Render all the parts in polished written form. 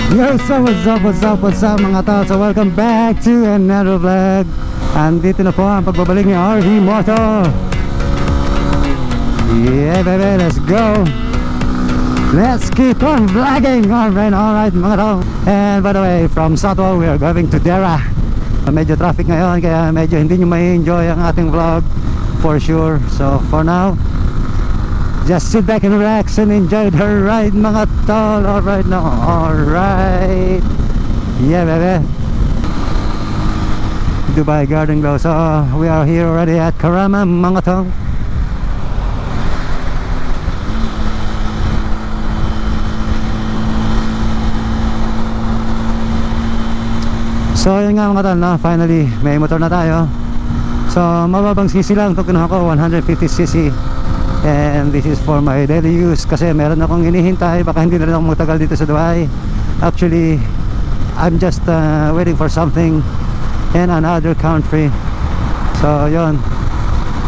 Yo, so what's up mga tol? So welcome back to another vlog. Andito na po ang pagbabalik ni RV Moto. Yeah baby, let's go. Let's keep on vlogging. Alright mga tol. And by the way, from Southwell we are going to Dera. Medyo traffic ngayon kaya medyo hindi nyo may enjoy ang ating vlog for sure. So for now, just sit back and relax and enjoy the ride mga tol. Alright now, alright. Yeah baby, Dubai Garden Glow. So we are here already at Karama mga tol. So yun nga mga tol, no? Finally may motor na tayo. So mababang cc lang ito, kinuha ko 150cc. And this is for my daily use kasi meron akong hinihintay. Baka hindi na rin ako magtagal dito sa Dubai. Actually, I'm just waiting for something in another country. So yun,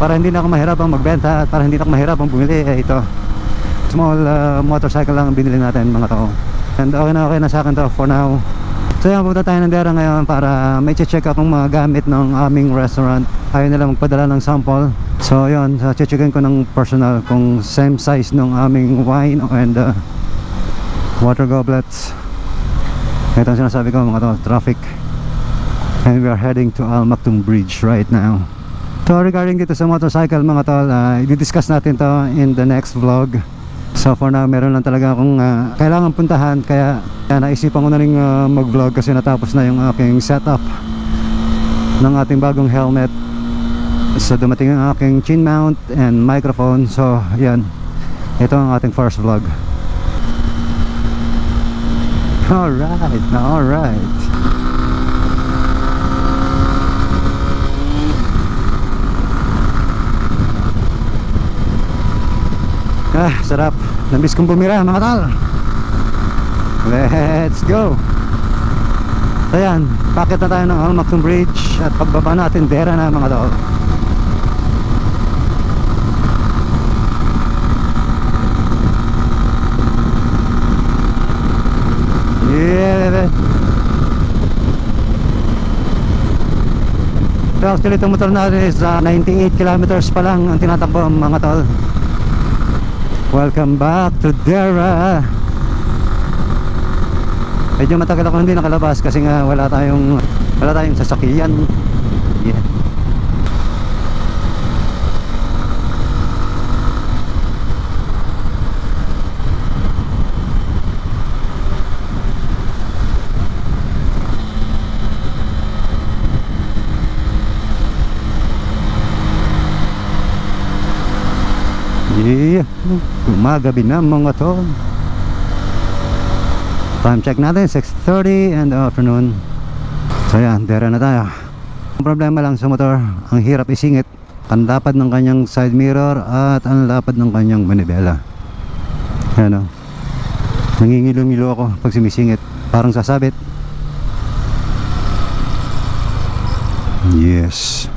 para hindi na ako mahirapang magbenta at para hindi na ako mahirapang bumili, ito small motorcycle lang ang binili natin mga tao. And okay na sa akin to for now. So yan, pupunta tayo ng Dera ngayon para may check akong mga gamit ng aming restaurant. Ayaw nila magpadala ng sample. So yun, checkin ko ng personal kung same size ng aming wine and water goblets. Ito ang sinasabi ko mga to, traffic. And we are heading to Al Maktoum Bridge right now. So regarding dito sa motorcycle mga tol, i-discuss natin to in the next vlog. So for now, meron lang talaga akong kailangan puntahan. Kaya naisipan ko na rin mag-vlog kasi natapos na yung aking setup ng ating bagong helmet. So dumating ang aking chin mount and microphone. So yan, ito ang ating first vlog. Alright. Sarap. Nambis kong bumira mga tal. Let's go. So yan, pakit na tayo ng Al Maktoum Bridge. At pagbaba natin, Dera na mga tal. Yeah. So actually itong motor natin is 98 kilometers pa lang ang tinatakbo mga tol. Welcome back to Dera. Medyo matagal ako hindi nakalabas kasi nga wala tayong sasakyan. Yeah. Yeah, gumagabi na mga to. Time check natin 6:30 in the afternoon. So yan, Dera na tayo. Ang problema lang sa motor, ang hirap isingit. Ang lapad ng kanyang side mirror at ang lapad ng kanyang manibela. Ano, nangingilo-ngilo ako pag sumisingit, parang sasabit. Yes.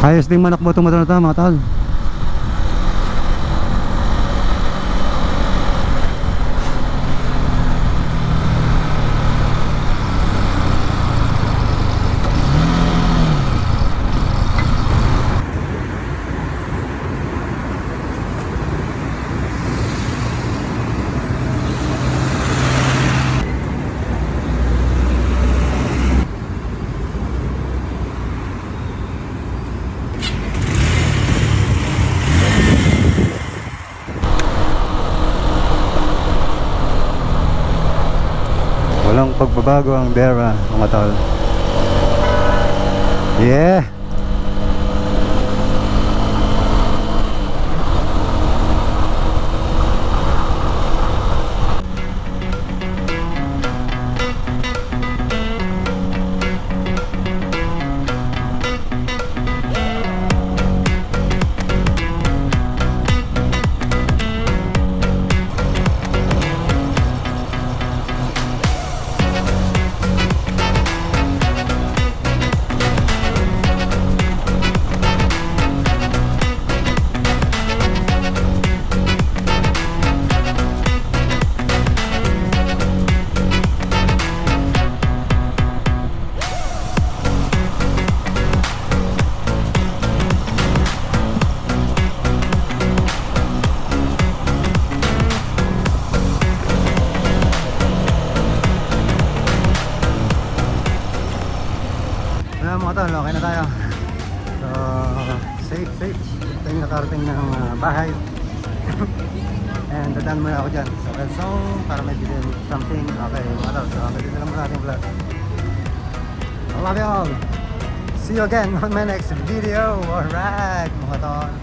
Ayos din manakbo itong motor na ito mga tol. Walang pagbabago ang Dera mga tol. Yeah. tol, okay na tayo. So, safe. Ito yung nakarating ng bahay. And dadaan muna ako dyan sa red zone para may bilhin something. Okay, mga tol, so may bilhin lang muna ating vlog. I love you all. See you again on my next video. Alright, mga tol.